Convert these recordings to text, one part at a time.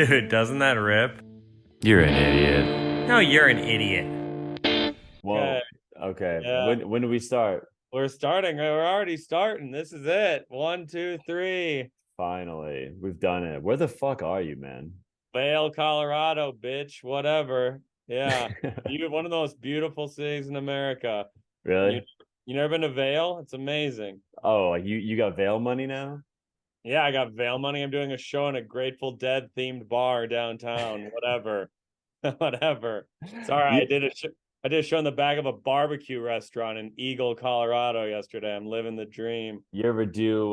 Dude, doesn't that rip? You're an idiot. No, you're an idiot. Okay, Whoa. Okay. yeah. When do we start? We're starting. We're already starting. This is it. One, two, three. Finally, we've done it. Where the fuck are you, man? Vail, Colorado, bitch. Whatever. Yeah. You one of the most beautiful cities in America. You Really? you never been to Vail? It's amazing. Oh, like you got Vail money now? Yeah, I got Vail money. I'm doing a show in a Grateful Dead themed bar downtown. Whatever. Whatever. Sorry, You I did a show in the back of a barbecue restaurant in Eagle, Colorado yesterday. I'm living the dream. you ever do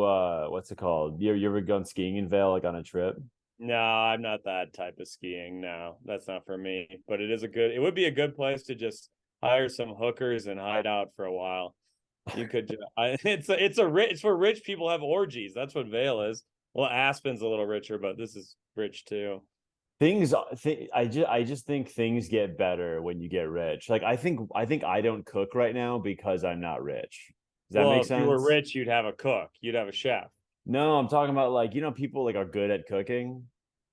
what's it called? You ever gone skiing in Vail like on a trip? No, I'm not that type of skiing. No, that's not for me. But it would be a good place to just hire some hookers and hide out for a while. You could just, it's for rich people have orgies. That's what Vail is. Well, Aspen's a little richer, but this is rich too. I just think things get better when you get rich. Like I think I don't cook right now because I'm not rich. Does that Well, make if you were sense? rich, you'd have a cook. You'd have a chef. No, I'm talking about like people like are good at cooking.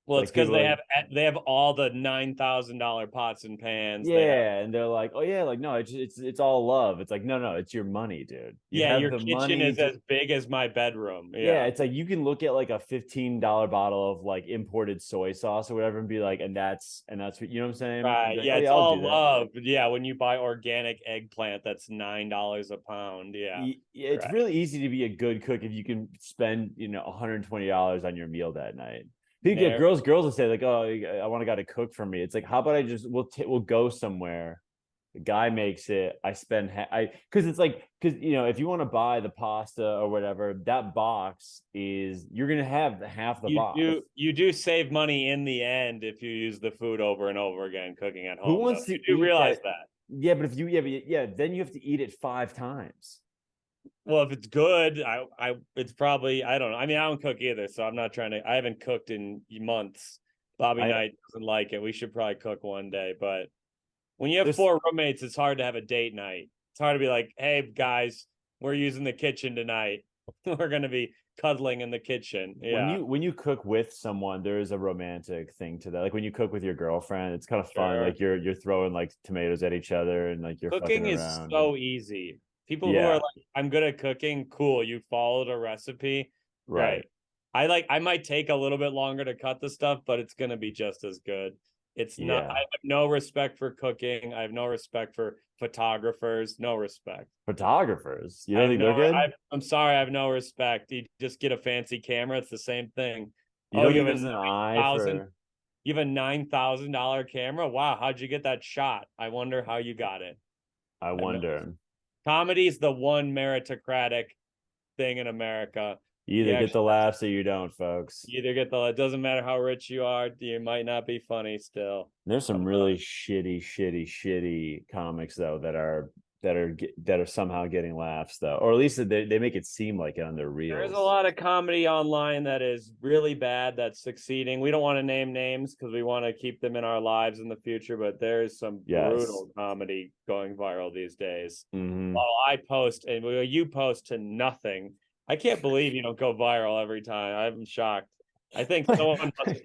Well, it's Like because people like they have all the $9,000 pots and pans. They have yeah, and they're like, oh yeah, like no, it's all love. It's like no, it's your money, dude. You yeah, have your the kitchen money is to as big as my bedroom. yeah. Yeah. It's like you can look at like a $15 bottle of like imported soy sauce or whatever and be like, and that's what you know what I'm saying. And Right. be like, Yeah, oh yeah, it's I'll do all that. love. Yeah, when you buy organic eggplant, that's $9 a pound. Yeah. It's Right. really easy to be a good cook if you can spend $120 on your meal that night. People get There girls will say like, oh, I want a guy to cook for me. It's like, how about I just we'll go somewhere. The guy makes it. I spend I because it's like because if you want to buy the pasta or whatever, that box is you're gonna have half the box. you do save money in the end if you use the food over and over again cooking at Who home, though. wants to You do eat realize that? that. Yeah, but if you yeah, then you have to eat it 5 times. Well, if it's good, it's probably I don't know. I mean, I don't cook either, so I'm not trying to. I haven't cooked in months. Bobby I Knight doesn't like it. We should probably cook one day, but when you have there's four roommates, it's hard to have a date night. It's hard to be like, hey guys, we're using the kitchen tonight. We're gonna be cuddling in the kitchen. when Yeah, you cook with someone, there is a romantic thing to that. Like when you cook with your girlfriend, it's kind of fun. sure. Like you're throwing like tomatoes at each other and like you're fucking Cooking is around. so easy. People who are Yeah, like, I'm good at cooking, cool. You followed a recipe. right. Great. I might take a little bit longer to cut the stuff, but it's gonna be just as good. It's not, I Yeah. have no respect for cooking. I have no respect for photographers. No respect. Photographers. You I don't have think they're no, good? I'm sorry, I have no respect. You just get a fancy camera, it's the same thing. You Oh, don't you think have a there's an eye for $9,000 camera? Wow, how'd you get that shot? I wonder how you got it. I I have no wonder. comedy is the one meritocratic thing in America. You You either get actually the laughs or you don't, folks. you either get the it doesn't matter how rich you are, you might not be funny still. There's some really shitty comics though that are somehow getting laughs though, or at least they make it seem like it on their There is a reels. lot of comedy online that is really bad that's succeeding. We don't want to name names because we want to keep them in our lives in the future, but there is some Yes. brutal comedy going viral these days. Hmm. While I post and you post to nothing. I can't believe you don't go viral every time. I'm shocked. I think someone must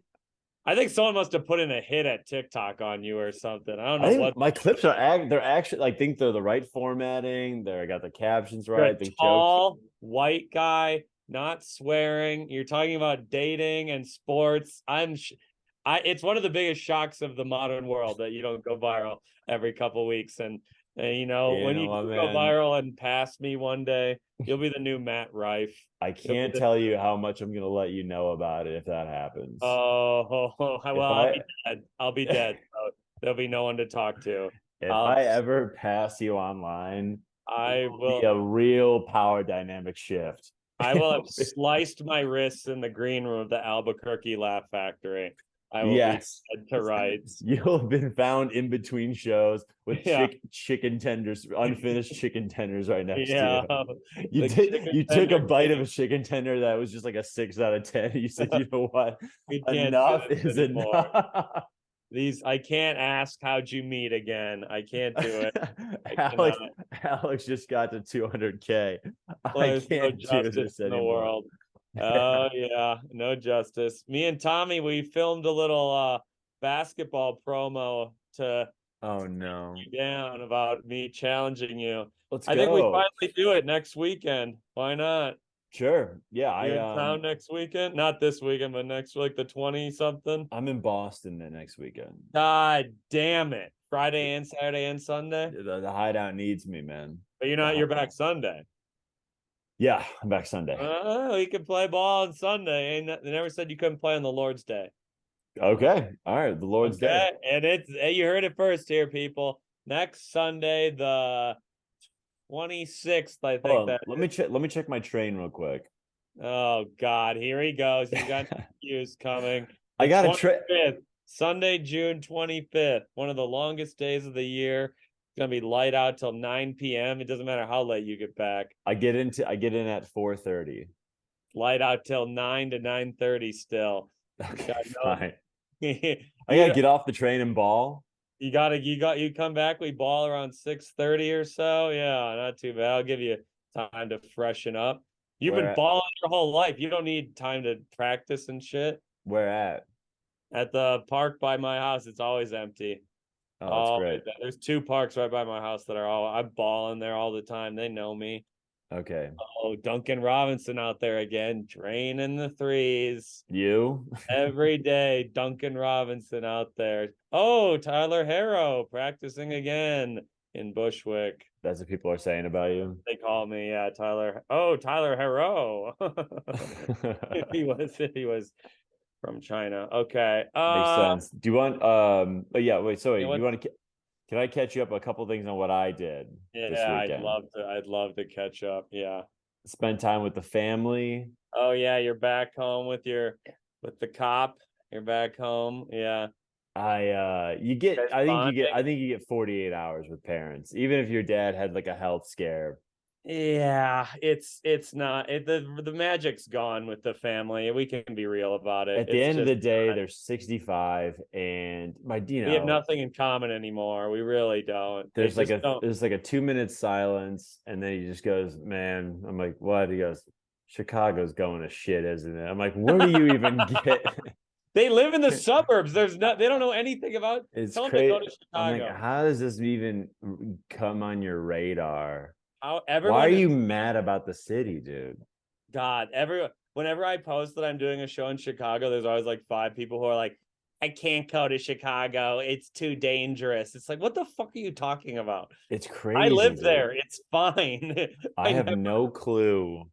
I think someone must have put in a hit at TikTok on you or something. I don't I know think what my clips they're actually I think they're the right formatting. They got the captions you're a right, the jokes. tall white guy, not swearing. You're talking about dating and sports. It's one of the biggest shocks of the modern world that you don't go viral every couple weeks. And You when know, you my do go man. viral and pass me one day, you'll be the new Matt Rife. I You'll be can't the tell you how much I'm gonna let you know about it if that happens. well, If I'll be I dead. I'll be dead. So there'll be no one to talk to. if I'll I ever pass you online, it I will be will a real power dynamic shift. I will have sliced my wrists in the green room of the Albuquerque Laugh Factory. I will be Yes. dead to rights. You'll have been found in between shows with Yeah, chicken tenders, unfinished chicken tenders right next to yeah. you. The chicken You took a tender bite of king. a chicken tender that was just like a 6 out of 10. You said, you know what? We can't do Enough this is anymore. enough. I can't ask how'd you meet again. I can't do it. I cannot. Alex Alex just got to 200K. Well, I there's no can't do justice this in the anymore. world. Oh yeah, no justice. Me and Tommy, we filmed a little basketball promo to Oh no. you down about me challenging you. Let's I think we go. finally do it next weekend. Why not? Sure. Yeah, You in town next weekend? Not this weekend, but next like the 20 something. I'm in Boston the next weekend. God damn it. Friday and Saturday and Sunday. The hideout needs me, man. But you're back Sunday. Yeah, I'm back Sunday. Oh, you can play ball on Sunday. They never said you couldn't play on the Lord's Day. Okay. All right. The Lord's Day. And you heard it first here, people. Next Sunday, the 26th, I think that. Let me check my train real quick. Oh God, here he goes. He's got news coming. I got a trip. Sunday, June 25th. One of the longest days of the year. It's gonna be light out till 9 p.m. It doesn't matter how late you get back. I get in at 4:30. Light out till 9 to 9:30 still. Okay, fine. I I gotta get off the train and ball. You come back. We ball around 6:30 or so. Yeah, not too bad. I'll give you time to freshen up. You've been balling your whole life. You don't need time to practice and shit. Where at? At the park by my house. It's always empty. Oh, that's great. There's 2 parks right by my house that I'm balling there all the time. They know me. Okay. Oh, Duncan Robinson out there again, draining the threes. You? Every day, Duncan Robinson out there. Oh, Tyler Harrow practicing again in Bushwick. That's what people are saying about you. They call me, yeah, Tyler. Oh, Tyler Harrow. if he was from China. Okay. Makes sense. Do you want but yeah, wait, so Yeah, you want to can I catch you up a couple things on what I did this weekend? I'd love to catch up. Yeah. Spend time with the family. Oh yeah, you're back home with the cop. You're back home. Yeah. I think you get 48 hours with parents, even if your dad had like a health scare. Yeah, it's not the magic's gone with the family. We can be real about it. At the end of the day, they're 65, and we have nothing in common anymore. We really don't. There's like a 2-minute silence, and then he just goes, "Man," I'm like, "What?" He goes, "Chicago's going to shit, isn't it?" I'm like, "Where do you even get?" They live in the suburbs. They don't know anything about. It's crazy. Go to Chicago. I'm like, how does this even come on your radar? Why are you mad about the city, dude? God, whenever I post that I'm doing a show in Chicago, there's always like 5 people who are like, I can't go to Chicago. It's too dangerous. It's like, what the fuck are you talking about? It's crazy. I live there. It's fine. I have no clue.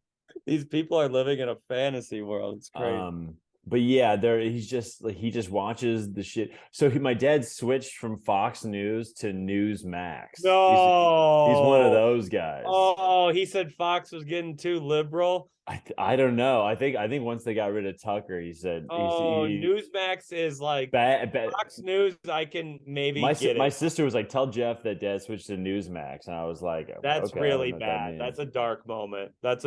These people are living in a fantasy world. It's crazy. But yeah, he just watches the shit. So my dad switched from Fox News to Newsmax. No, he's one of those guys. Oh, he said Fox was getting too liberal. I don't know. I think once they got rid of Tucker, he said. Newsmax is like Fox News. I can maybe get it. My sister was like, "Tell Jeff that Dad switched to Newsmax," and I was like, "That's okay, really bad. That's a dark moment. That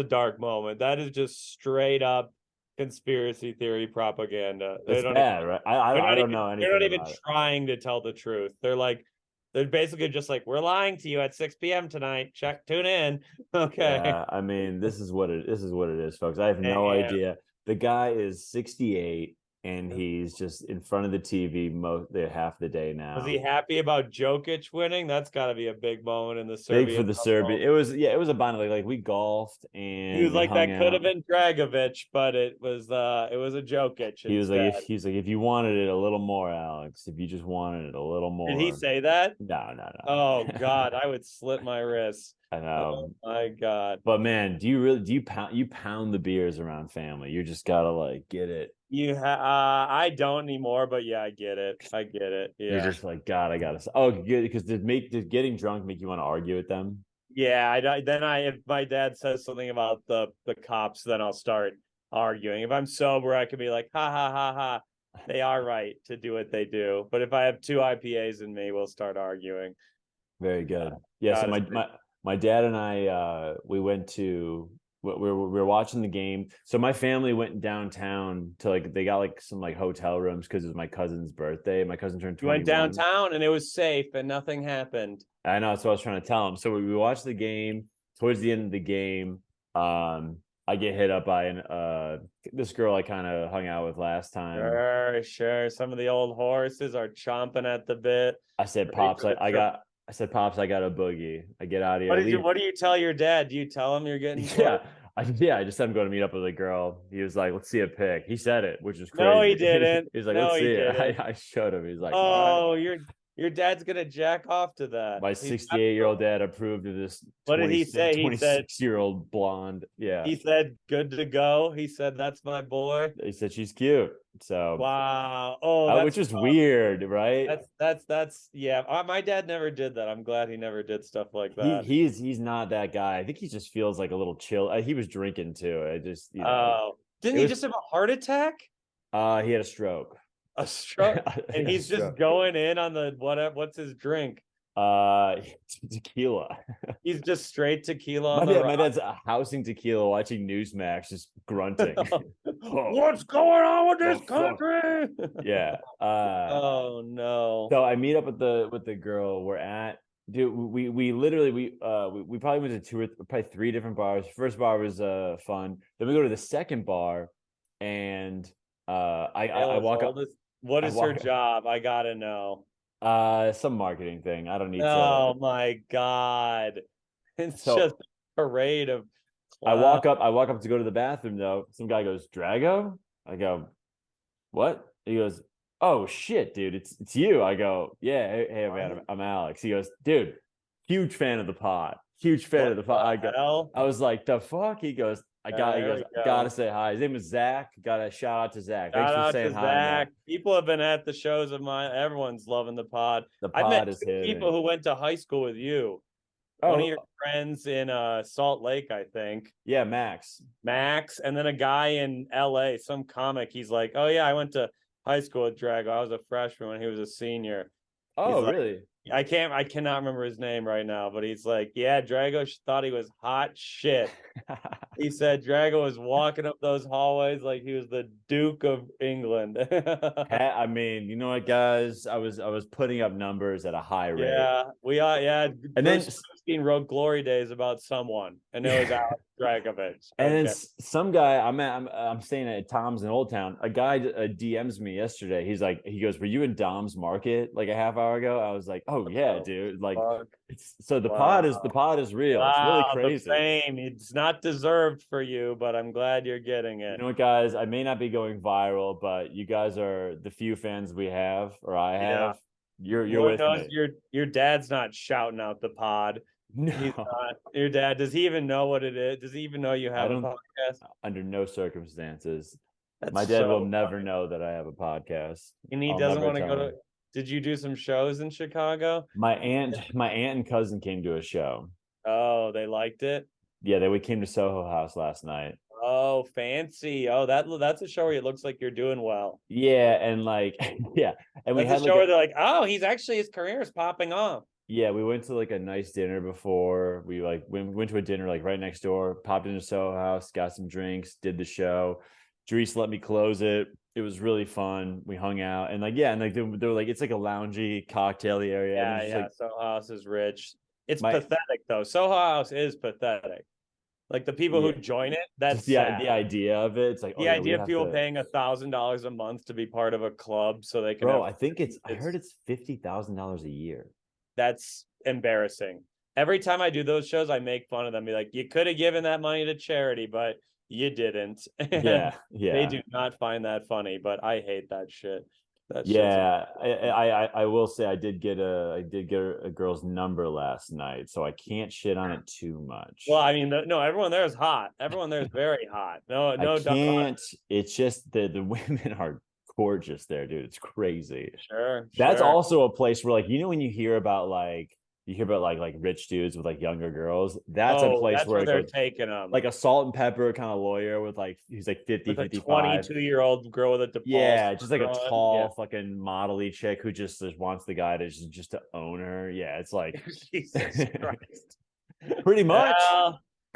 is just straight up conspiracy theory propaganda. That's bad, right? I don't know anything. They're not even trying to tell the truth. They're basically just like, we're lying to you at 6 p.m. tonight. Tune in. Okay. Yeah, I mean, this is what it is, folks. I have no idea. The guy is 68 and he's just in front of the TV half the day now. Was he happy about Jokic winning? That's got to be a big moment in the Serbian. Big for the Serbian. It was a bonding. Like we golfed and he was like, that could have been Dragovic, but it was a Jokic. He was like, if you wanted it a little more, Alex, if you just wanted it a little more. Did he say that? No. Oh God, I would slit my wrist. I know. Oh my God. But man, do you pound the beers around family? You just gotta like get it. I don't anymore, but yeah, I get it. Yeah. You're just like, God, I gotta. Oh, good, because does getting drunk make you want to argue with them? Yeah, if my dad says something about the cops, then I'll start arguing. If I'm sober, I can be like, ha ha ha ha. They are right to do what they do. But if I have 2 IPAs in me, we'll start arguing. Very good. Yeah. So my dad and I we were watching the game. So my family went downtown to they got some hotel rooms because it was my cousin's birthday. My cousin turned 21. You went downtown and it was safe and nothing happened. I know, that's what I was trying to tell him. So we watched the game. Towards the end of the game, I get hit up by this girl I kind of hung out with last time. Sure. Some of the old horses are chomping at the bit. I said, Ready Pops, for the trip. I said, Pops, I got a boogie. I get out of What here. did you Leave. what do you tell your dad? Do you tell him you're getting close? Yeah. I just had him go to meet up with a girl. He was like, let's see a pic. He said it, which is No, he crazy. didn't. He's like, No, let's he see it. didn't. I showed him. He's like, all right. Oh, your dad's gonna jack off to that. My He's 68-year-old dad approved of this what did he 26, say? He said 26-year-old blonde. Yeah. he said good to go. He said that's my boy. He said she's cute. So, Wow. Oh, that's which is weird, right? that's yeah. My dad never did that. I'm glad he never did stuff like that. He's not that guy. I think he just feels like a little chill. He was drinking too. I just, Oh, didn't it he was just have a heart attack? he had a stroke. A stroke, and A he's just stroke. going in on the what's his drink? Uh Tequila. He's just straight tequila on My dad's housing tequila, watching Newsmax, just grunting. What's going on with this country? Yeah. Oh no. So I meet up with the girl. We're at dude. We literally we probably went to probably three different bars. First bar was fun. Then we go to the second bar, and I walk up. What is her walk, job? I gotta know. some marketing thing. I don't need to. Oh my god. It's So just a parade of I walk up to go to the bathroom though. Some guy goes, Drago? I go, what? He goes, oh shit, dude, it's you. I go, yeah, hey man, I'm Alex. He goes, dude, huge fan of the pod. Huge fan of the pod. I was like, the fuck? He goes, gotta say hi. His name is Zach. Gotta shout out to Zach. Thanks for saying hi, man. People have been at the shows of mine. Everyone's loving the pod. I've met two people who went to high school with you. One of your friends in Salt Lake, I think. Yeah, Max, and then a guy in LA, some comic. He's like, oh yeah, I went to high school with Drago. I was a freshman when he was a senior. Oh, like, really? I cannot remember his name right now, but he's like, yeah, Drago thought he was hot shit. He said Drago was walking up those hallways like he was the Duke of England. I mean, you know what, guys? I was putting up numbers at a high rate. Yeah, we are. Yeah, and then wrote Glory Days about someone, and it was Alex Dragovich. And then some guy, I'm staying at Tom's in Old Town. A guy DMs me yesterday. He goes, "Were you in Dom's Market like a half hour ago?" I was like, "Oh yeah, dude." Like, the pod is real. Wow, it's really crazy. The fame, it's not deserved for you, but I'm glad you're getting it. You know what, guys? I may not be going viral, but you guys are the few fans we have, or I have. Yeah. You're with me. Your dad's not shouting out the pod. No, he's not. Your dad, does he even know what it is? Does he even know you have a podcast? Under no circumstances. My dad will never know that I have a podcast. And he doesn't want to go to. Did you do some shows in Chicago? My aunt and cousin came to a show. Oh, they liked it? Yeah, we came to Soho House last night. Oh, fancy. Oh, that's a show where it looks like you're doing well. Yeah, and like yeah. And we had a show where they're like, oh, his career is popping off. Yeah, we went to like a nice dinner before. We went to a dinner like right next door, popped into Soho House, got some drinks, did the show. Dries let me close it. It was really fun. We hung out and they were like, it's like a loungy cocktail area. Yeah. Like, Soho House is rich. It's pathetic though. Soho House is pathetic. Like the people who join it, that's the idea of it. It's like the idea of people paying $1,000 a month to be part of a club so they can. Bro, I think I heard it's $50,000 a year. That's embarrassing. Every time I do those shows, I make fun of them. Be like, you could have given that money to charity, but you didn't. Yeah. They do not find that funny, but I hate that shit. I will say I did get a girl's number last night, so I can't shit on it too much. Well, I mean, no, everyone there is hot. Everyone there is very hot. No, I can't. It's just the women are gorgeous there, dude. It's crazy. Sure. That's also a place where, like, you know, when you hear about like rich dudes with like younger girls, that's a place where they're taking them, like a salt and pepper kind of lawyer with like he's like 50, 55, 22-year-old girl with a DePaul just like a tall fucking modelly chick who just wants the guy to just to own her. Yeah, it's like Jesus Christ. Pretty much.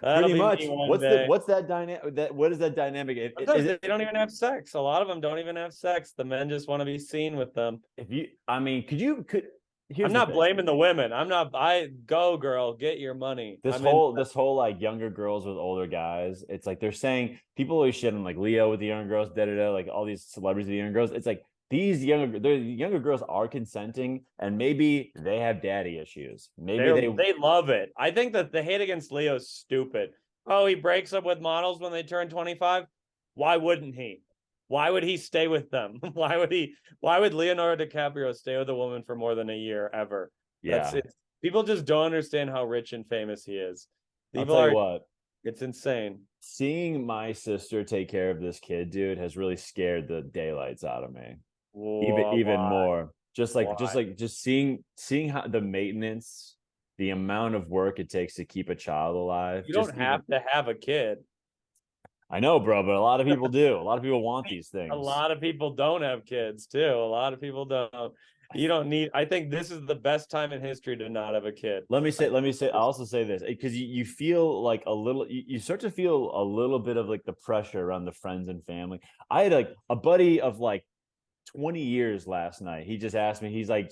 Pretty much. What's that dynamic? What is that dynamic? They don't even have sex. A lot of them don't even have sex. The men just want to be seen with them. Could here's I'm the not thing. blaming the women. I go girl, get your money. I'm in. This whole like younger girls with older guys, it's like they're saying people always shit on like Leo with the younger girls, like all these celebrities with the younger girls. It's like the younger girls are consenting, and maybe they have daddy issues. Maybe They love it. I think that the hate against Leo is stupid. Oh, he breaks up with models when they turn 25. Why wouldn't he? Why would he stay with them? Why would Leonardo DiCaprio stay with a woman for more than a year ever? yeah. People just don't understand how rich and famous he is. I'll People tell you are what, It's insane. seeing my sister take care of this kid, dude, has really scared the daylights out of me. Even Why? more. Why? Just seeing how the maintenance, the amount of work it takes to keep a child alive. You Just don't even have to have a kid. I know, bro, but a lot of people do. A lot of people want these A things. lot of people don't have kids too. A lot of people don't. You don't need. I think this is the best time in history to not have a kid. Let me say, I also say this because you feel like a little, you start to feel a little bit of like the pressure around the friends and family. I had like a buddy of like 20 years last night. He just asked me, he's like,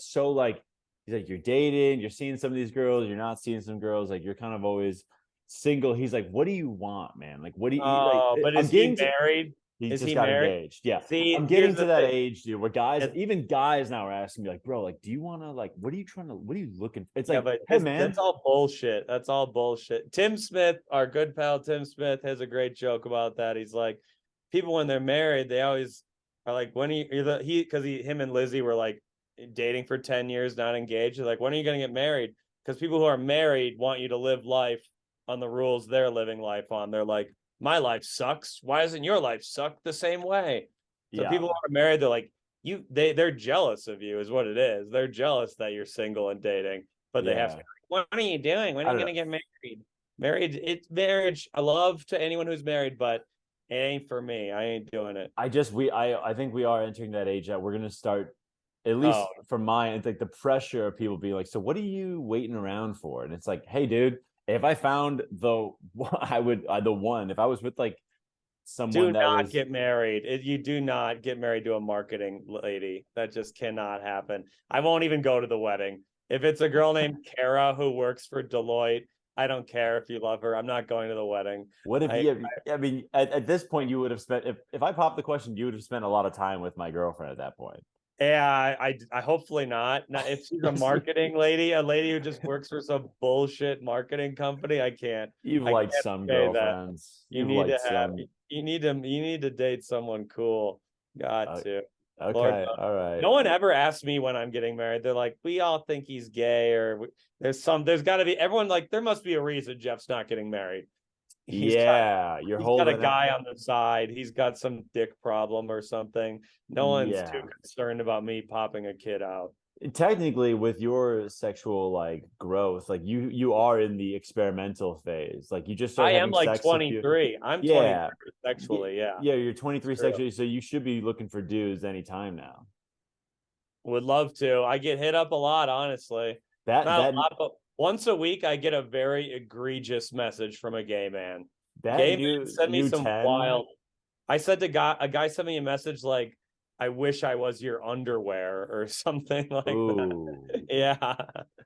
you're dating, you're seeing some of these girls, you're not seeing some girls, like you're kind of always single. He's like, what do you want, man? Like, what do you like? Oh, but I'm is he getting to, married? he Is just he got married? engaged. Yeah. See, I'm here's getting to the that thing. age, dude, where guys, It's, even guys now are asking me, like, bro, like, do you want to, like, what are you looking for? It's yeah, like, but hey, man. that's all bullshit. That's all bullshit. Tim Smith, our good pal Tim Smith, has a great joke about that. He's like, people when they're married, they always are like, when because him and Lizzie were like dating for 10 years, not engaged. They're like, when are you gonna get married? Because people who are married want you to live life on the rules they're living life on. They're like, my life sucks. Why doesn't your life suck the same way? So Yeah. people who are married, they're like, they're jealous of you, is what it is. They're jealous that you're single and dating, but they have to. Yeah. What are you doing? When are I you don't going know. to get married? It's marriage. I love to anyone who's married, but it ain't for me. I ain't doing it. I think we are entering that age that we're gonna start, at Oh, least for mine, it's like the pressure of people being like, so what are you waiting around for? And it's like, hey, dude, if I found the the one, if I was with like someone do that not was get married. You do not get married to a marketing lady. That just cannot happen. I won't even go to the wedding. If it's a girl named Kara who works for Deloitte, I don't care if you love her. I'm not going to the wedding. what if I you I mean at this point you would have spent, if I popped the question, you would have spent a lot of time with my girlfriend at that point. Yeah, I hopefully not. Not if she's a Yes, marketing lady, a lady who just works for some bullshit marketing company. you've I liked can't some say that. girlfriends. You You've need to liked have some. you need to date someone cool. Got uh, to. Lord, okay, all right. no one ever asks me when I'm getting married. They're like, we all think he's gay, or there's got to be everyone like there must be a reason Jeff's not getting married. He's got Yeah, you're he's got a holding out. guy on the side. He's got some dick problem or something. No one's too Yeah. concerned about me popping a kid out. Technically, with your sexual like growth, like you are in the experimental phase. Like you just I started am having like sex a few. 23. I'm Yeah. 23 sexually. Yeah, Yeah, you're it's 23 true. sexually, so you should be looking for dudes anytime now. Would love to. I get hit up a lot, honestly. That Not that a lot, but once a week I get a very egregious message from a gay man. that Gay men new send me new some 10. wild. I said to a guy sent me a message like, "I wish I was your underwear" or something like that. Ooh. Yeah, I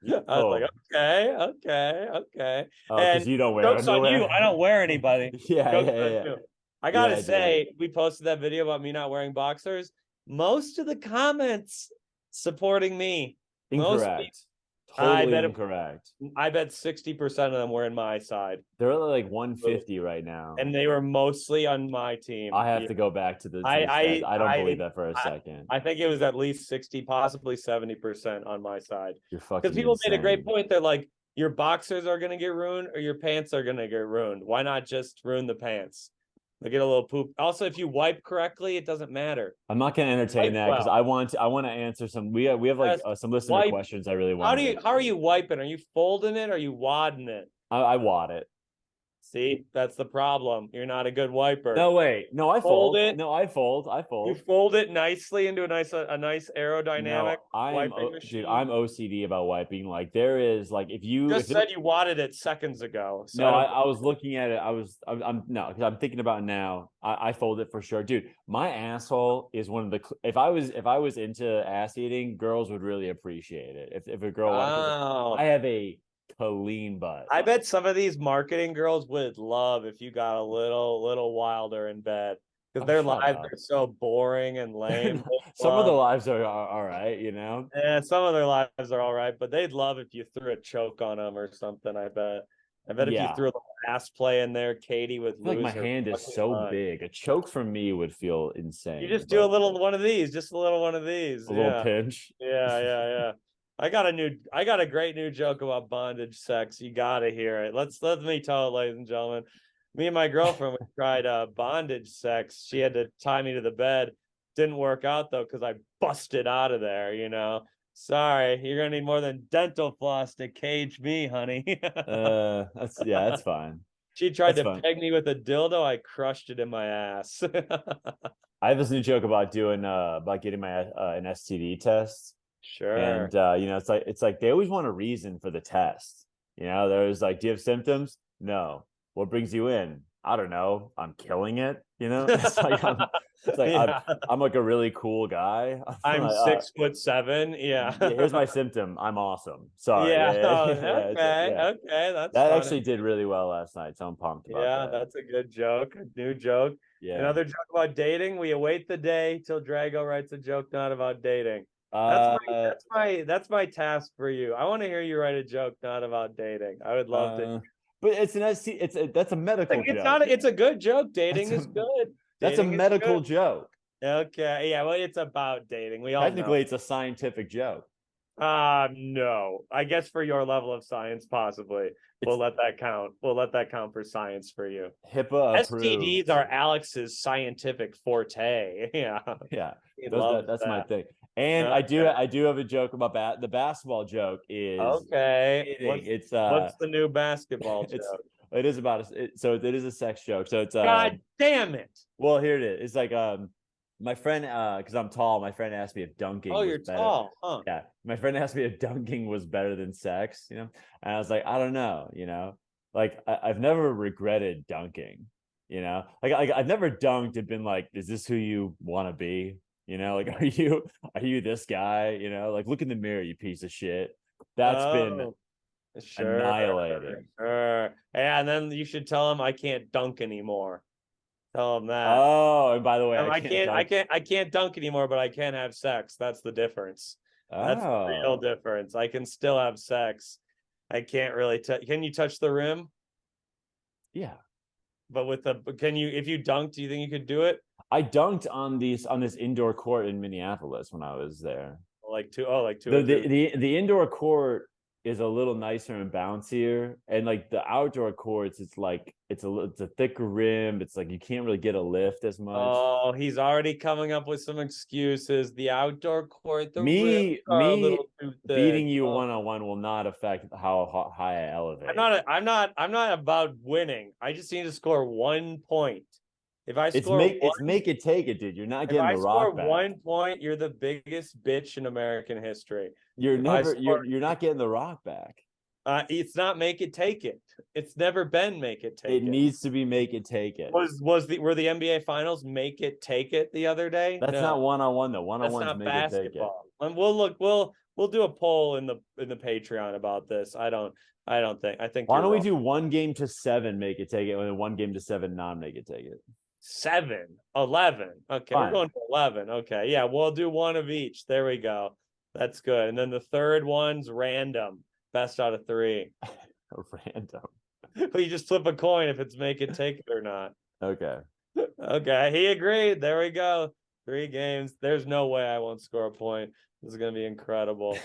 was like, Oh. okay, okay, okay. Oh, because And you don't wear jokes on you. underwear. I don't wear anybody. Yeah, Jokes yeah, on yeah. you. I gotta Yeah, dude. say, we posted that video about me not wearing boxers. Most of the comments supporting me. Most Incorrect. I Totally bet incorrect. I bet 60% of them were in my side. They're only like 150 right now. And they were mostly on my I team. have Yeah. to go back to I the stats. I I don't believe I that for a I, second. I think it was at least 60, possibly 70% on my side. You're Because fucking people made a great insane. point. They're like, your boxers are gonna get ruined or your pants are gonna get ruined. Why not just ruin the pants? They get a little poop. Also, if you wipe correctly, it doesn't matter. I'm not going to entertain Wipe that because well. I want to answer some. We have like Just some listener wipe. questions I really want to get How are to. you wiping? Are you folding it? Or are you wadding it? I wad it. See, that's the problem. You're not a good wiper. No, wait. No, I Fold fold. it. No, I fold. You fold it nicely into a nice aerodynamic No, I'm wiping dude, machine. I'm OCD about wiping. Like there is like Just said you wadded it seconds ago, so no, I don't. I was looking at it. I'm no, because I'm thinking about it now. I fold it for sure, dude. My asshole is one of the. If I was into ass eating, girls would really appreciate it. If a girl wanted, Oh, I have a clean butt. I bet some of these marketing girls would love if you got a little wilder in bed because Oh, their shut lives up. are so boring and lame. They'd Some of the love. lives are all right, you know. Yeah, some of their lives are all right, but they'd love if you threw a choke on them or something. I bet. I bet if you Yeah, threw a little ass play in there, Katie would I feel like my lose her hand is fucking so mind. big. A choke from me would feel You insane, just do a but little one of these, just a little one of these. a little Yeah. pinch. Yeah. I got a great new joke about bondage sex. You gotta hear it. Let me tell it, ladies and gentlemen. Me and my girlfriend we tried bondage sex. She had to tie me to the bed. Didn't work out though, because I busted out of there, Sorry, you're gonna need more than dental floss to cage me, honey. That's fine. She tried That's to fine. peg me with a dildo. I crushed it in my ass. I have this new joke about doing about getting my an STD test, Sure. and it's like they always want a reason for the test. There's like, do you have symptoms? No. What brings you in? I don't know. I'm killing it. It's like Yeah. I'm like a really cool guy. I'm I'm like, 6'7". Yeah. yeah, here's my symptom. I'm awesome. Sorry. Yeah. Oh, Yeah. It's like, okay. yeah. Okay. That's That funny. actually did really well last night, so I'm pumped about Yeah, that. that's a good joke. A new joke. Yeah. Another joke about dating. We await the day till Drago writes a joke not about dating. That's my Uh, that's my that's my task for you. I want to hear you write a joke not about dating. I would love to. uh, but it's an SC, that's a medical It's joke. not it's a good joke. That's Dating a is good. that's a Dating is medical good. joke. Okay. Yeah, well, it's about dating. We all know. Technically, it's a scientific joke. No. I guess for your level of science, possibly. It's We'll let that count. We'll let that count for science for you. HIPAA STDs approved. are Alex's scientific forte. Yeah. Yeah, He loves that's my that. thing. And Okay. I do have a joke about the basketball joke is Okay. kidding. What's the new basketball It's joke? it is about so it is a sex joke. So it's God damn it. well, here it is. It's like my friend because I'm tall, my friend asked me if dunking Oh, was you're better. tall, huh? Yeah, my friend asked me if dunking was better than sex, and I was like, I don't know, like I've never regretted dunking, like I've never dunked and been like, is this who you want to be? Like, are you this guy? Like, look in the mirror, you piece of shit. That's been Oh, sure. annihilating. Sure. Yeah, and then you should tell him I can't dunk anymore. Tell him that. Oh, and by the way, I can't dunk. I can't dunk anymore, but I can have sex. That's the difference. That's the real Oh, difference. I can still have sex. I can't really can you touch the rim? yeah. But can you if you dunked, do you think you could do it? I dunked on this indoor court in Minneapolis when I was there. Like two or three. The indoor court is a little nicer and bouncier, and like the outdoor courts, it's like it's a thicker rim. It's like you can't really get a lift as much. Oh, he's already coming up with some excuses. The outdoor court, the rims are a Me little too beating thick. you Oh. 1-on-1 will not affect how high I elevate. I'm not about winning. I just need to score 1 point. If I score It's make it take it, dude. You're not if getting I the score rock back. 1 point, you're the biggest bitch in American history. You're not getting the rock back. It's not make it take it. It's never been make it take It it. needs to be make it take it. Were the NBA finals make it take it the other day? That's not No, 1-on-1 though. that's 1-on-one's not make it take it. basketball. And we'll do a poll in the Patreon about this. I think Why you're don't we wrong. do 1 game to 7 make it take it, and then 1 game to 7 non make it take it? 7, 11. Okay, Fine. we're going to 11. Okay, yeah, we'll do one of each. There we go. That's good. And then the third one's random. Best out of 3. Random. You just flip a coin if it's make it take it or not. Okay. Okay, he agreed. There we go. 3 games. There's no way I won't score a point. This is gonna be incredible.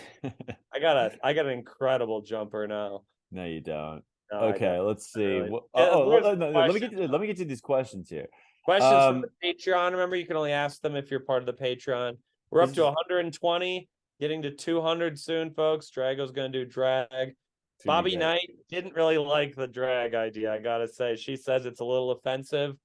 I got an incredible jumper now. No, you don't. No, I Okay, don't. let's see. Really. Let me get to these questions here. Questions from the Patreon. Remember, you can only ask them if you're part of the Patreon. We're up to 120, getting to 200 soon, folks. Drago's gonna do drag. Bobby Knight didn't really like the drag idea, I gotta say. She says it's a little offensive.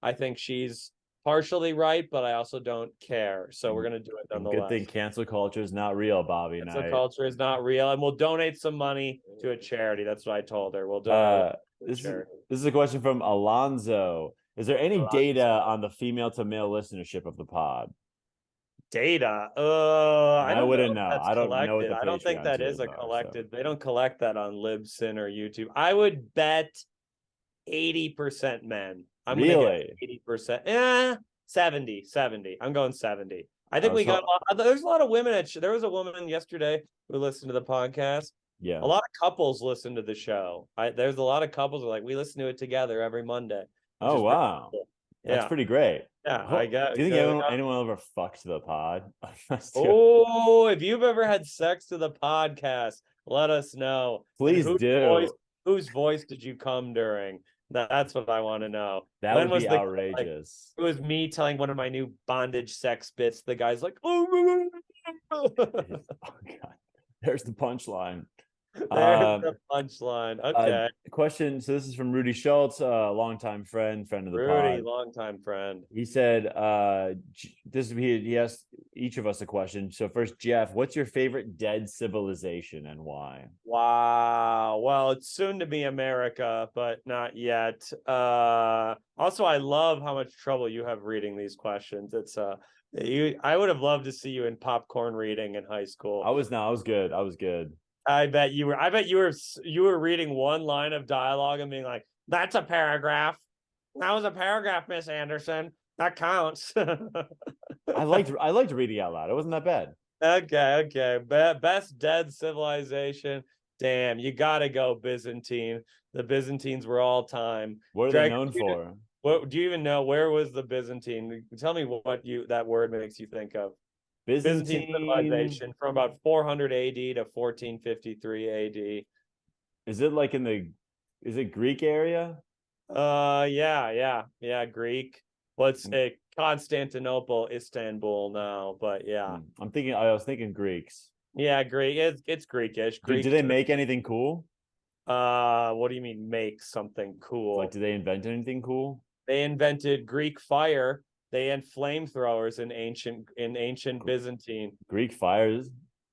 I think she's partially right, but I also don't care. So we're gonna do it And good thing nonetheless. cancel culture is not real, Bobby Cancel Knight. culture is not real, and we'll donate some money to a charity. That's what I told her. We'll donate to a charity. This is a question from Alonzo. Is there any data on the female to male listenership of the pod? Data. And I don't know wouldn't if know. that's I don't know what collected. the I don't think Patreon that tiers is a are, collected. so. They don't collect that on Libsyn or YouTube. I would bet 80% men. I'm gonna Really? get 80%. 70. I'm going 70. I think we got there's a lot of women there was a woman yesterday who listened to the podcast. Yeah. A lot of couples listen to the show. There's a lot of couples who are like, we listen to it together every Monday. Oh wow. Cool. That's Yeah. pretty great. Yeah, I got. Do you think anyone ever fucks the pod? Oh, if you've ever had sex to the podcast, let us know. Please do. Whose voice did you come during? That's what I want to know. That would be outrageous. It was me telling one of my new bondage sex bits. The guy's like, oh, Oh God. There's the punchline. There's the punchline. Okay. Question. So this is from Rudy Schultz, a longtime friend of the pod. Longtime friend. He said, he asked each of us a question. So first, Jeff, what's your favorite dead civilization and why? Wow. Well, it's soon to be America, but not yet. Also, I love how much trouble you have reading these questions. It's I would have loved to see you in popcorn reading in high school. I was good. I bet you were reading one line of dialogue and being like, that's a paragraph. That was a paragraph, Miss Anderson. That counts. I liked reading out loud. It wasn't that bad. Okay. Best dead civilization. Damn, you gotta go Byzantine. The Byzantines were all time. What are they known for? What do you even know? Where was the Byzantine? Tell me what that word makes you think of. Byzantine civilization from about 400 AD to 1453 AD. Is it like is it Greek area? Yeah, Greek. Let's say Constantinople, Istanbul now, but yeah. I was thinking Greeks. Yeah, Greek. It's Greekish. Did they make anything cool? What do you mean make something cool? Like, did they invent anything cool? They invented Greek fire. They had flamethrowers in ancient Byzantine. Greek fires.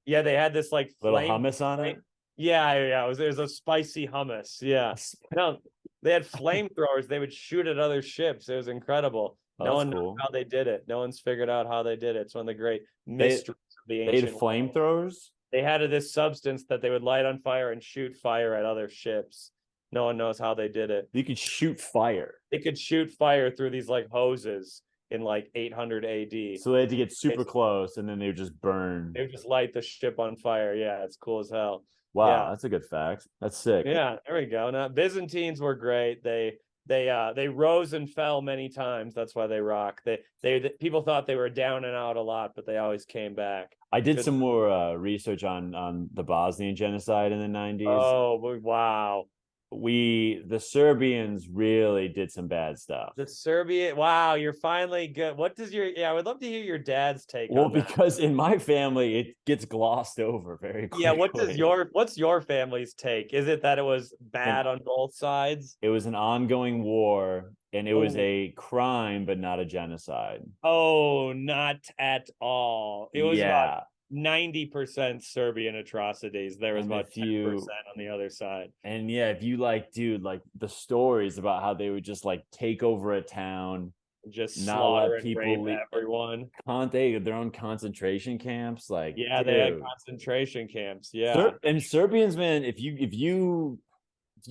Yeah, they had this like little hummus on it. Yeah. It was a spicy hummus. Yeah. No, they had flamethrowers. They would shoot at other ships. It was incredible. No one knows how they did it. No one's figured out how they did it. It's one of the great mysteries of the ancient. They had flamethrowers. They had this substance that they would light on fire and shoot fire at other ships. No one knows how they did it. You could shoot fire. They could shoot fire through these like hoses in like 800 AD. So they had to get super close, and then they would just burn. They would just light the ship on fire. Yeah, it's cool as hell. Wow, that's a good fact. That's sick. Yeah, there we go. Now Byzantines were great. They rose and fell many times. That's why they rock. They people thought they were down and out a lot, but they always came back. I did some more research on the Bosnian genocide in the 90s. Oh wow. The Serbians really did some bad stuff. Wow, you're finally good. I would love to hear your dad's take on that. Because in my family it gets glossed over very quickly. Yeah, what's your family's take? Is it that it was bad on both sides? It was an ongoing war and it was a crime but not a genocide. Oh, not at all. It was about 90% Serbian atrocities. There was about 10% on the other side. And yeah, if you the stories about how they would just like take over a town, just not let people leave, everyone. They had their own concentration camps. Like, they had concentration camps. Yeah. And Serbians, man, if you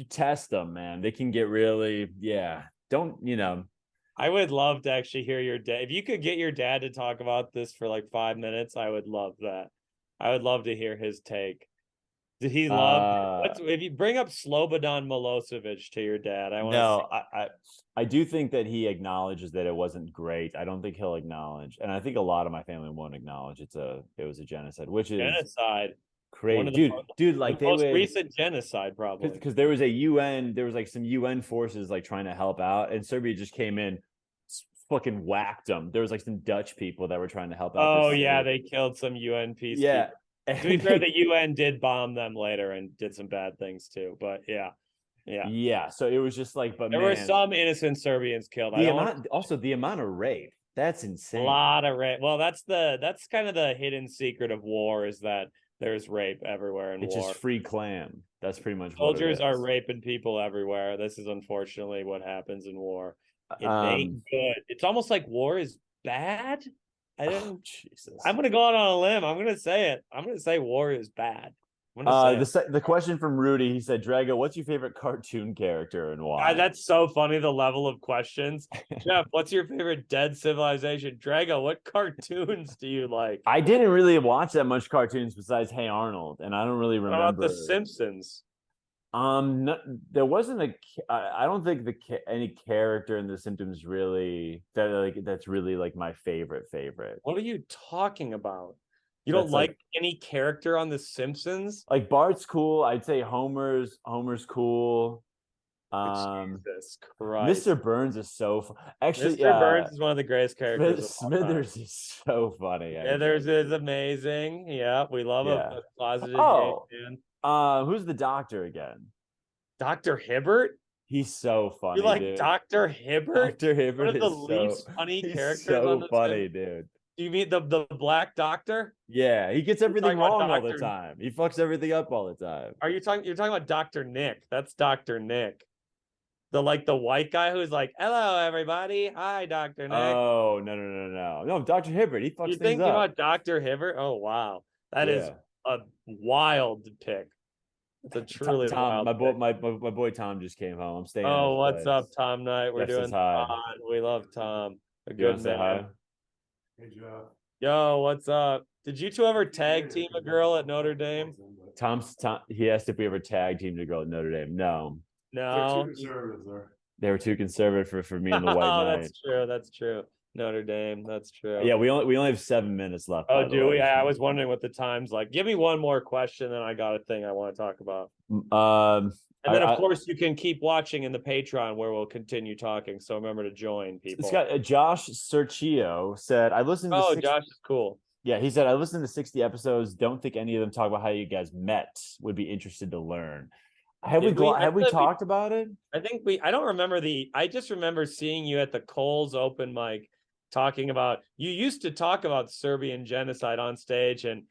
test them, man, they can get really I would love to actually hear your dad. If you could get your dad to talk about this for like 5 minutes, I would love that. I would love to hear his take. Did he love if you bring up Slobodan Milosevic to your dad? I do think that he acknowledges that it wasn't great. I don't think he'll acknowledge, and I think a lot of my family won't acknowledge it was a genocide, which is genocide. Crazy, dude. Like the most recent genocide, probably because there was like some UN forces like trying to help out, and Serbia just came in, fucking whacked them. There was like some Dutch people that were trying to help out. Oh yeah, they killed some UN peacekeepers. Yeah, To be fair, the UN did bomb them later and did some bad things too. But yeah. Yeah. So it was just like, but There were man, some innocent Serbians killed. I the don't want amount, also the amount of rape, that's a insane. lot of rape. Well, that's kind of the hidden secret of war is that there's rape everywhere in It's just war. free clam. That's pretty much what it Soldiers are is. raping people everywhere. This is unfortunately what happens in war. It Um, ain't good. It's almost like war is bad. I oh, don't. Jesus. I'm gonna go out on a limb. I'm gonna say it. I'm gonna say war is bad. I'm gonna say it. The question from Rudy, he said, Drago, what's your favorite cartoon character and why? That's so funny. The level of questions. Jeff, what's your favorite dead civilization? Drago, what cartoons do you like? I didn't really watch that much cartoons besides Hey Arnold, and I don't really What about The remember. Simpsons? No, there wasn't a. I don't think any character in The Simpsons really that's really like my favorite. What are you talking about? You don't That's like any character on The Simpsons? like Bart's cool. I'd say Homer's cool. Jesus Mr. Christ. Burns is actually Mr. Burns is one of the greatest characters of all time. Smithers is so funny. Actually, Smithers is amazing. Yeah, we love yeah. a closeted gay Oh, man. who's the doctor again? Dr. Hibbert? He's so You funny, like dude. Dr. Hibbert? Dr. One Hibbert of the is least funny he's characters on so The funny, Simpsons. dude. Do you mean the black doctor? Yeah, he gets You're everything talking about wrong all the Dr. time. He fucks everything up all the time. You're talking about Dr. Nick. That's Dr. Nick. The white guy who's like, hello everybody. Hi, Dr. Nick. Oh, no, Dr. Hibbert, he fucks You things think up. about Dr. Hibbert? Oh wow. That is Yeah. a wild pick. It's a truly Tom, wild pick. my boy Tom just came home. I'm staying at Oh, his what's place. up, Tom Knight? We're Jeff says doing hi. pod. We love Tom. A You want good to say hi? man. Hey, Jeff. Yo, what's up? Did you two ever tag team a girl at Notre Dame? Tom, he asked if we ever tag teamed a girl at Notre Dame. No. No. They were too conservative for me and the White Oh, Knight. that's true. That's true. Notre Dame. That's true. Yeah, we only have 7 minutes left. Oh, do we? I was wondering what the time's like. Give me one more question, then I got a thing I want to talk about. And then, of course, you can keep watching in the Patreon where we'll continue talking. So remember to join, people. It's got Josh Serchio said, I listened to Josh is cool. Yeah, he said, I listened to 60 episodes. Don't think any of them talk about how you guys met. Would be interested to learn. Have we talked about it? I don't remember I just remember seeing you at the Coles open mic talking about, you used to talk about Serbian genocide on stage. And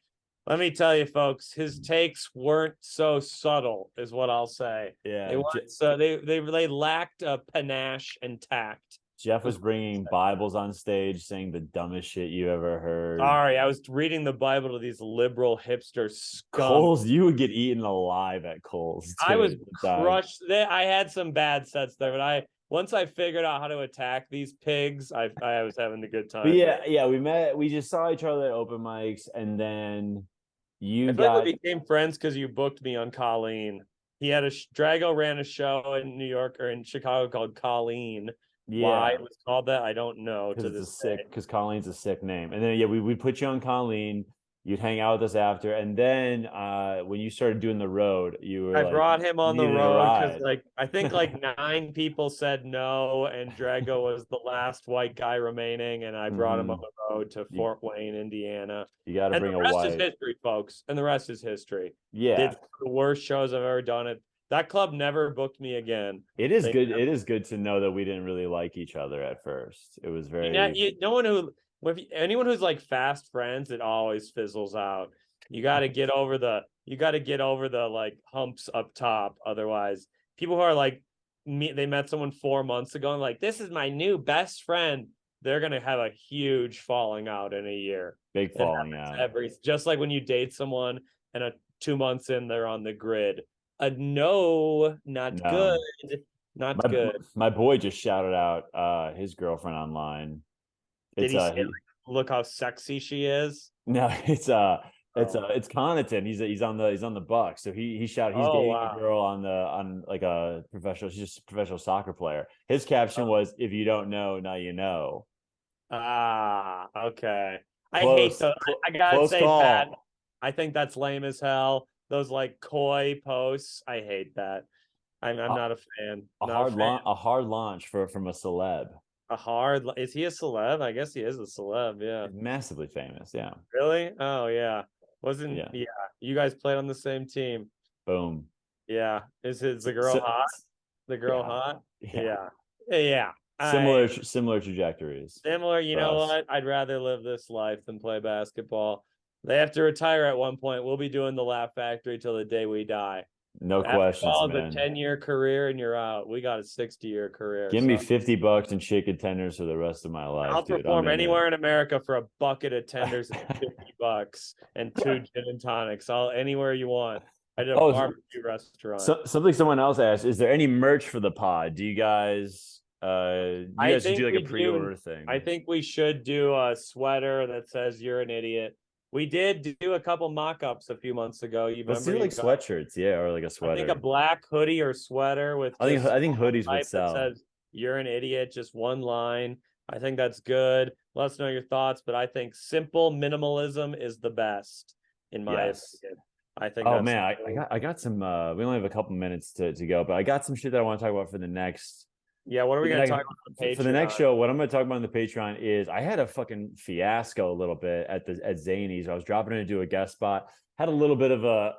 let me tell you, folks, his takes weren't so subtle, is what I'll say. Yeah. They weren't, so they lacked panache and tact. Jeff was bringing Bibles on stage, saying the dumbest shit you ever heard. Sorry, I was reading the Bible to these liberal hipster skunks. Coles, you would get eaten alive at Coles. I was crushed. I had some bad sets there, but once I figured out how to attack these pigs, I was having a good time. But yeah, we met. We just saw each other at open mics, and then we became friends because you booked me on Colleen. He had Drago ran a show in New York or in Chicago called Colleen. Yeah. Why it was called that, I don't know. Because Colleen's a sick name. And then we put you on Colleen. You'd hang out with us after, and then when you started doing the road, I brought him on the road because I think 9 people said no, and Drago was the last white guy remaining, and I brought him on the road to Fort Wayne, Indiana. You got to bring a white. The rest is history, folks, and the rest is history. Yeah, did the worst shows I've ever done. That club never booked me again. It is good. It is good to know that we didn't really like each other at first. It was very. Anyone who's like fast friends, it always fizzles out. You got to get over the like humps up top. Otherwise, people who are like me, they met someone 4 months ago and like, this is my new best friend. They're gonna have a huge falling out in a year. Big falling out. Just like when you date someone and 2 months in, they're on the grid. No, not good. Not good. My boy just shouted out his girlfriend online. Did he say, look how sexy she is? No, it's Connaughton. He's on the Bucks. So he shouted. He's dating a girl on like a professional. She's just a professional soccer player. His caption was, "If you don't know, now you know." Ah, okay. I hate those. I gotta say that. I think that's lame as hell. Those like coy posts, I hate that. I'm not a fan. A hard launch from a celeb. Is he a celeb? I guess he is a celeb. Yeah, massively famous. Yeah. Really? Oh yeah. Wasn't Yeah. yeah, you guys played on the same team. Boom. Yeah. Is the girl So, hot? The girl yeah. hot? Yeah. Yeah. Yeah. Similar trajectories Similar, you for know us. what? I'd rather live this life than play basketball. They have to retire at one point. We'll be doing the Laugh Factory till the day we die. No questions, Basketball is a man. 10-year career and you're out. We got a 60-year career. Give me So $50 and chicken tenders for the rest of my life, I'll dude. I'm perform in it. anywhere in America for a bucket of tenders and $50 and 2 gin and tonics. I'll anywhere you want. I did a Oh, barbecue restaurant. something someone else asked, is there any merch for the pod? Do you I guys should think do like a we do. pre-order thing? I think we should do a sweater that says "You're an idiot." We did do a couple mock-ups a few months ago. You Let's remember? do like You got, sweatshirts, yeah, or like a I think, a sweater. black hoodie or sweater with just I think hoodies would type that sell. says "You're an idiot," just one line. I think that's good. Let us know your thoughts, but I think simple minimalism is the best, in my Yes. opinion. I think Oh that's man, I got some we only have a couple minutes to go, but I got some shit that I want to talk about for the next yeah. What are we for the gonna next talk about on the for the next Patreon? show. What I'm going to talk about on the Patreon is I had a fucking fiasco a little bit at Zany's. I was dropping in to do a guest spot, had a little bit of a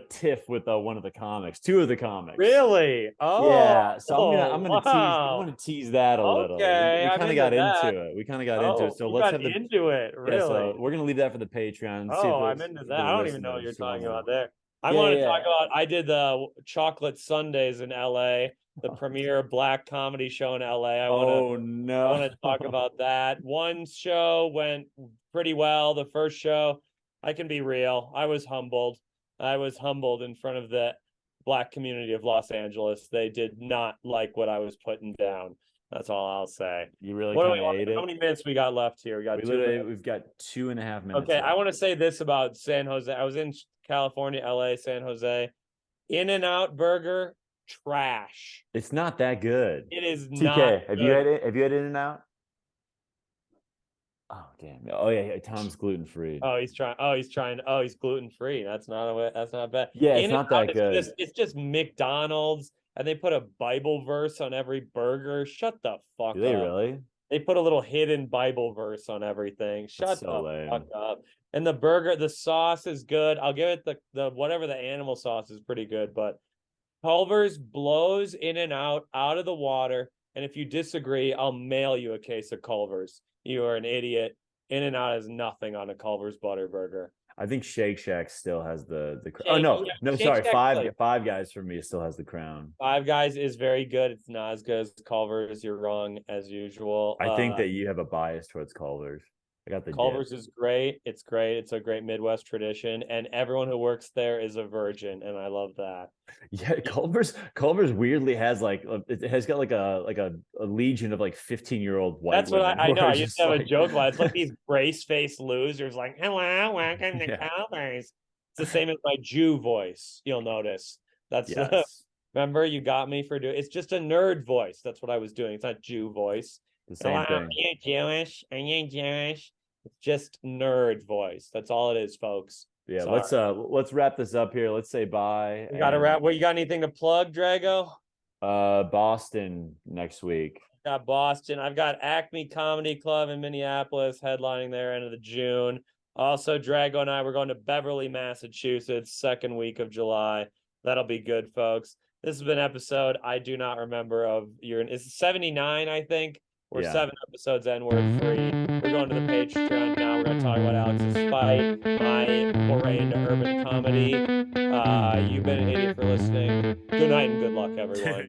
tiff with one of the comics, two of the comics. Really? Oh, Yeah, so I'm wow. gonna tease that a little. Okay, We I'm kind of into got that. into it. We kind of got into it. Oh, So you let's got have the into it, yeah. So really? we're gonna leave that for the Patreon. See if Oh, I'm those into for that. the I don't even know what you're listeners who talking wanna. about there. I Yeah, want to talk yeah. about, I did the chocolate Sundays in LA, the premiere black comedy show in LA. Oh I no. want to talk about that. One show went pretty well. The first show, I can be real. I was humbled. I was humbled in front of the black community of Los Angeles. They did not like what I was putting down. That's all I'll say. You really What do we kind of want? ate How it. many minutes we got left here? We got 2 minutes. We've got 2.5 minutes Okay, I left. want to say this about San Jose. I was in California, LA, San Jose. In-N-Out Burger, trash. It's not that good. It is not TK, have you had good. it? Have you had In-N-Out? Oh damn. Oh yeah, Tom's gluten free. Oh, he's trying. Oh, he's trying. Oh, he's gluten free. That's not a way. That's not bad. Yeah, it's In and not out that is good. just. It's just McDonald's, and they put a Bible verse on every burger. Shut the Do fuck they up. really? They put a little hidden Bible verse on everything. That's Shut so the fuck lame. up. And the burger, the sauce is good. I'll give it the whatever the animal sauce is pretty good, but Culver's blows In-N-Out of the water. And if you disagree, I'll mail you a case of Culver's. You are an idiot. In-N-Out has nothing on a Culver's butter burger. I think Shake Shack still has oh Shake, no, yeah, no, Shake sorry. Shack's good. Five Guys for me still has the crown. Five Guys is very good. It's not as good as Culver's. You're wrong as usual. I think that you have a bias towards Culver's. I got the Culver's dip. is great. It's great. It's a great Midwest tradition, and everyone who works there is a virgin, and I love that. Yeah, Culver's weirdly has it has got like a legion of like 15-year-old white That's what women I who know. are I used just to have a like joke about it. It's like these brace-faced losers, like, "Hello, welcome to yeah, Culver's." It's the same as my Jew voice. You'll notice. That's yes, remember you got me for doing. It's just a nerd voice. That's what I was doing. It's not Jew voice. the Hello, same are thing. you Jewish? Are you Jewish? It's just nerd voice. That's all it is, folks. Yeah, Sorry. let's wrap this up here. Let's say bye. We got to wrap. What you got? Anything to plug, Drago? Boston next week. Got Boston. I've got Acme Comedy Club in Minneapolis headlining there end of the June. Also, Drago and I we're going to Beverly, Massachusetts, second week of July. That'll be good, folks. This has been episode I do not remember of your. It's 79, I think. We're Yeah. 7 episodes in. We're free. We're going to the Patreon now. We're going to talk about Alex's fight, my foray into urban comedy. You've been an idiot for listening. Good night and good luck, everyone.